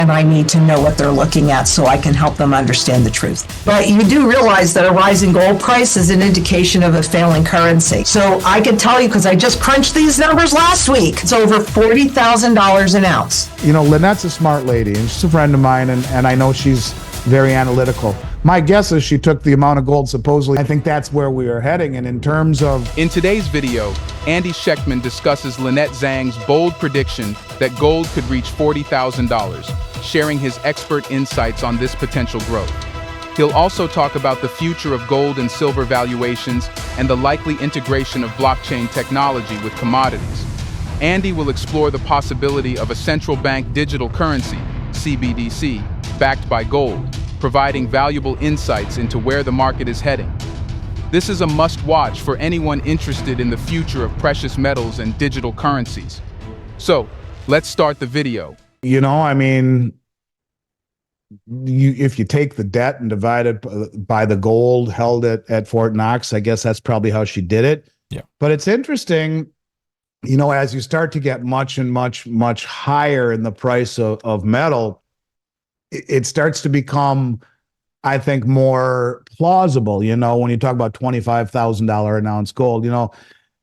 and I need to know what they're looking at so I can help them understand the truth. But you do realize that a rising gold price is an indication of a failing currency. So I can tell you, because I just crunched these numbers last week, it's over $40,000 an ounce. You know, Lynette's a smart lady, and she's a friend of mine, and I know she's very analytical. My guess is she took the amount of gold supposedly. I think that's where we are heading. And in terms of... In today's video, Andy Schectman discusses Lynette Zhang's bold prediction that gold could reach $40,000, sharing his expert insights on this potential growth. He'll also talk about the future of gold and silver valuations and the likely integration of blockchain technology with commodities. Andy will explore the possibility of a central bank digital currency, CBDC, backed by gold, providing valuable insights into where the market is heading. This is a must-watch for anyone interested in the future of precious metals and digital currencies. So, let's start the video. You know, I mean, if you take the debt and divide it by the gold held at Fort Knox, I guess that's probably how she did it. Yeah. But it's interesting, you know, as you start to get much higher in the price of metal, it starts to become, I think, more plausible. You know, when you talk about $25,000 an ounce gold, you know,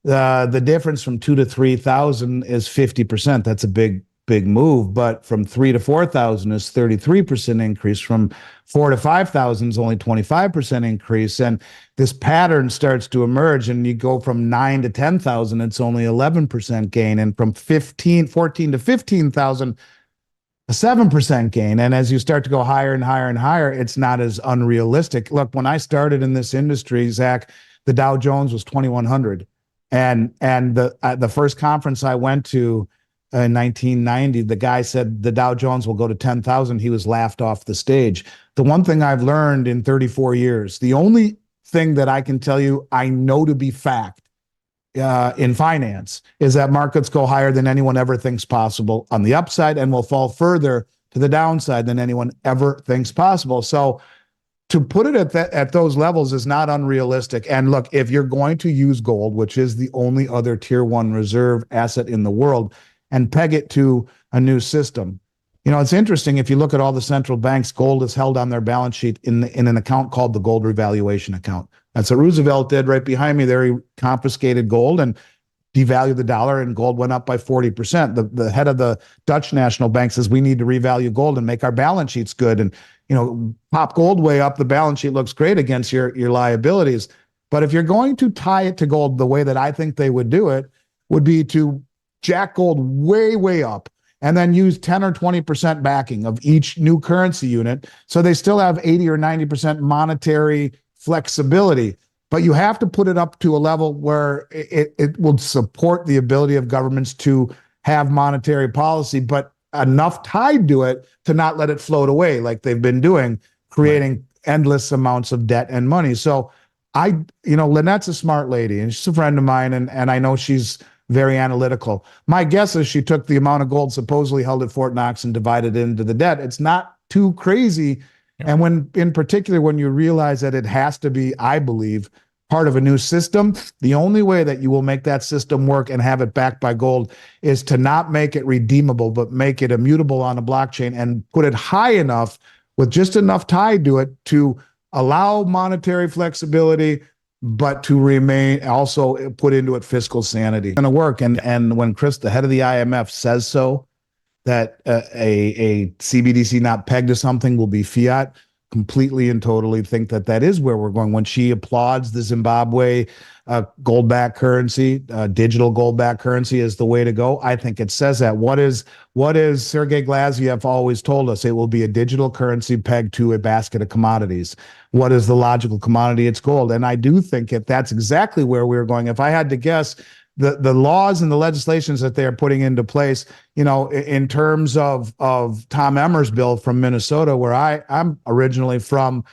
the difference from 2 to 3,000 is 50%. That's a big move. But from 3 to 4,000 is 33% increase. From 4 to 5,000 is only 25% increase. And this pattern starts to emerge. And you go from 9 to 10,000, it's only 11% gain. And from 14 to 15,000. A 7% gain. And as you start to go higher and higher and higher, it's not as unrealistic. Look, when I started in this industry, Zach, the Dow Jones was 2,100. And the first conference I went to in 1990, the guy said the Dow Jones will go to 10,000. He was laughed off the stage. The one thing I've learned in 34 years, the only thing that I can tell you I know to be fact in finance is that markets go higher than anyone ever thinks possible on the upside and will fall further to the downside than anyone ever thinks possible. So to put it at those levels is not unrealistic. And look, if you're going to use gold, which is the only other tier 1 reserve asset in the world, and peg it to a new system, you know, it's interesting. If you look at all the central banks, gold is held on their balance sheet in an account called the gold revaluation account. That's what Roosevelt did right behind me there. He confiscated gold and devalued the dollar, and gold went up by 40%. The head of the Dutch National Bank says we need to revalue gold and make our balance sheets good. And, you know, pop gold way up, the balance sheet looks great against your liabilities. But if you're going to tie it to gold, the way that I think they would do it would be to jack gold way up and then use 10 or 20% backing of each new currency unit. So they still have 80 or 90% monetary flexibility, but you have to put it up to a level where it will support the ability of governments to have monetary policy, but enough tied to it to not let it float away like they've been doing, creating endless amounts of debt and money. So you know, Lynette's a smart lady, and she's a friend of mine, and I know she's very analytical. My guess is she took the amount of gold supposedly held at Fort Knox and divided it into the debt. It's not too crazy. Yeah. And in particular, when you realize that it has to be, I believe, part of a new system, the only way that you will make that system work and have it backed by gold is to not make it redeemable, but make it immutable on a blockchain and put it high enough with just enough tied to it to allow monetary flexibility, but to remain also put into it fiscal sanity. It's going to work. And when Chris, the head of the IMF, says so, that a CBDC not pegged to something will be fiat, completely and totally think that is where we're going. When she applauds the Zimbabwe gold-backed currency, digital gold-backed currency is the way to go, I think it says that. What is Sergei Glaziev always told us? It will be a digital currency pegged to a basket of commodities. What is the logical commodity? It's gold. And I do think that's exactly where we're going. If I had to guess, the laws and the legislations that they are putting into place, you know, in terms of Tom Emmer's bill from Minnesota, where I'm originally from,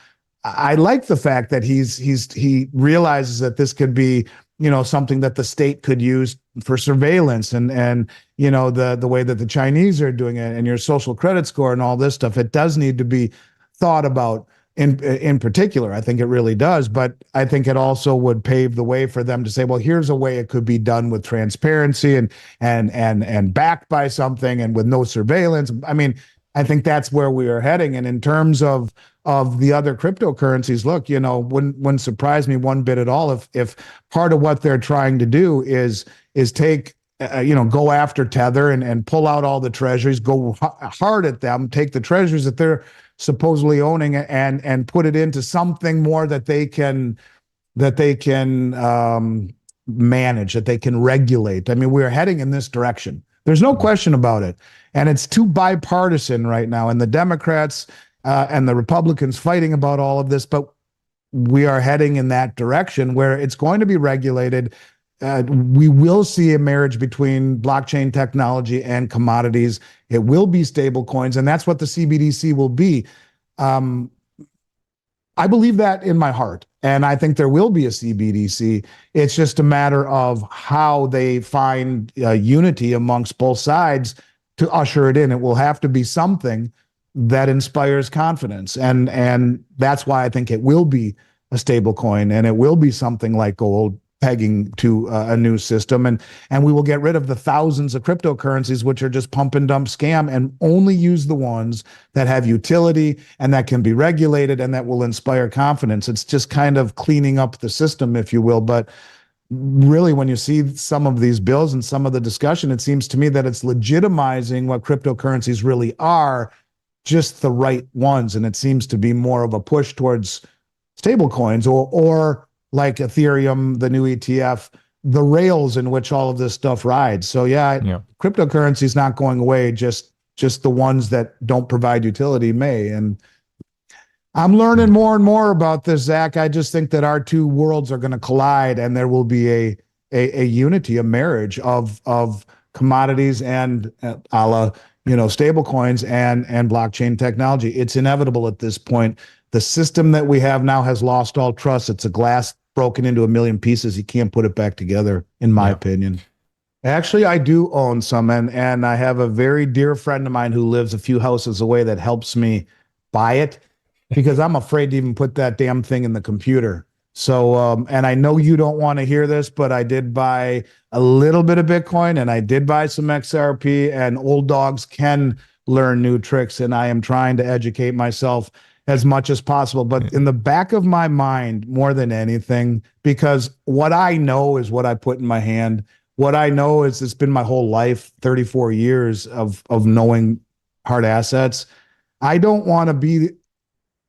I like the fact that he realizes that this could be, you know, something that the state could use for surveillance and you know, the way that the Chinese are doing it and your social credit score and all this stuff. It does need to be thought about in particular. I think it really does, but I think it also would pave the way for them to say, well, here's a way it could be done with transparency and backed by something and with no surveillance. I mean, I think that's where we are heading. And in terms of the other cryptocurrencies, look, wouldn't surprise me one bit at all if part of what they're trying to do is take go after Tether and pull out all the treasuries, go hard at them, take the treasuries that they're supposedly owning and put it into something more that they can manage, that they can regulate. I mean, we're heading in this direction. There's no question about it. And it's too bipartisan right now. And the Democrats and the Republicans fighting about all of this, but we are heading in that direction where it's going to be regulated. We will see a marriage between blockchain technology and commodities. It will be stable coins, and that's what the CBDC will be. I believe that in my heart, and I think there will be a CBDC. It's just a matter of how they find unity amongst both sides to usher it in. It will have to be something that inspires confidence, and that's why I think it will be a stable coin, and it will be something like gold, pegging to a new system, and we will get rid of the thousands of cryptocurrencies which are just pump and dump scam, and only use the ones that have utility and that can be regulated and that will inspire confidence. It's just kind of cleaning up the system, if you will. But really, when you see some of these bills and some of the discussion, it seems to me that it's legitimizing what cryptocurrencies really are, just the right ones. And it seems to be more of a push towards stable coins or like Ethereum, the new ETF, the rails in which all of this stuff rides. So cryptocurrency is not going away. Just the ones that don't provide utility may. And I'm learning more and more about this, Zach. I just think that our two worlds are going to collide, and there will be a unity, a marriage of commodities and a la stable coins and blockchain technology. It's inevitable at this point. The system that we have now has lost all trust. It's a glass broken into a million pieces. You can't put it back together, in my opinion. Actually, I do own some, and I have a very dear friend of mine who lives a few houses away that helps me buy it because I'm afraid to even put that damn thing in the computer. So, and I know you don't want to hear this, but I did buy a little bit of Bitcoin, and I did buy some XRP, and old dogs can learn new tricks, and I am trying to educate myself as much as possible. But in the back of my mind, more than anything, because what I know is what I put in my hand. What I know is it's been my whole life, 34 years of knowing hard assets. I don't want to be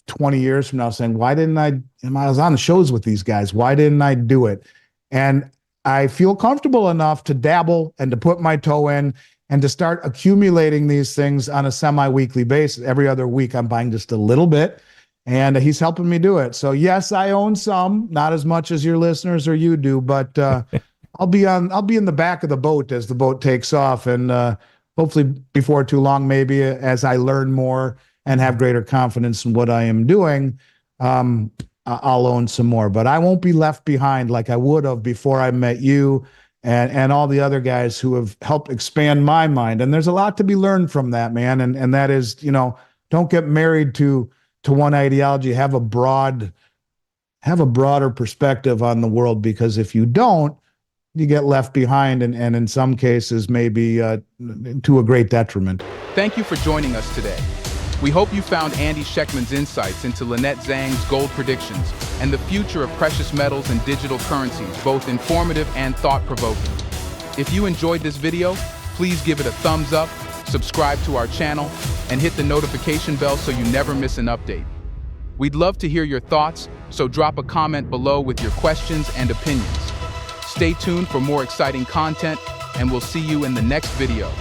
20 years from now saying, why didn't I was on the shows with these guys. Why didn't I do it? And I feel comfortable enough to dabble and to put my toe in and to start accumulating these things on a semi-weekly basis. Every other week, I'm buying just a little bit, and he's helping me do it. So yes, I own some, not as much as your listeners or you do, but I'll be in the back of the boat as the boat takes off, and hopefully before too long, maybe as I learn more and have greater confidence in what I am doing, I'll own some more. But I won't be left behind like I would have before I met you and all the other guys who have helped expand my mind. And there's a lot to be learned from that, man. And that is, don't get married to one ideology. Have a broader perspective on the world, because if you don't, you get left behind, and in some cases, maybe to a great detriment. Thank you for joining us today. We hope you found Andy Schectman's insights into Lynette Zhang's gold predictions and the future of precious metals and digital currencies both informative and thought-provoking. If you enjoyed this video, please give it a thumbs up, subscribe to our channel, and hit the notification bell so you never miss an update. We'd love to hear your thoughts, so drop a comment below with your questions and opinions. Stay tuned for more exciting content, and we'll see you in the next video.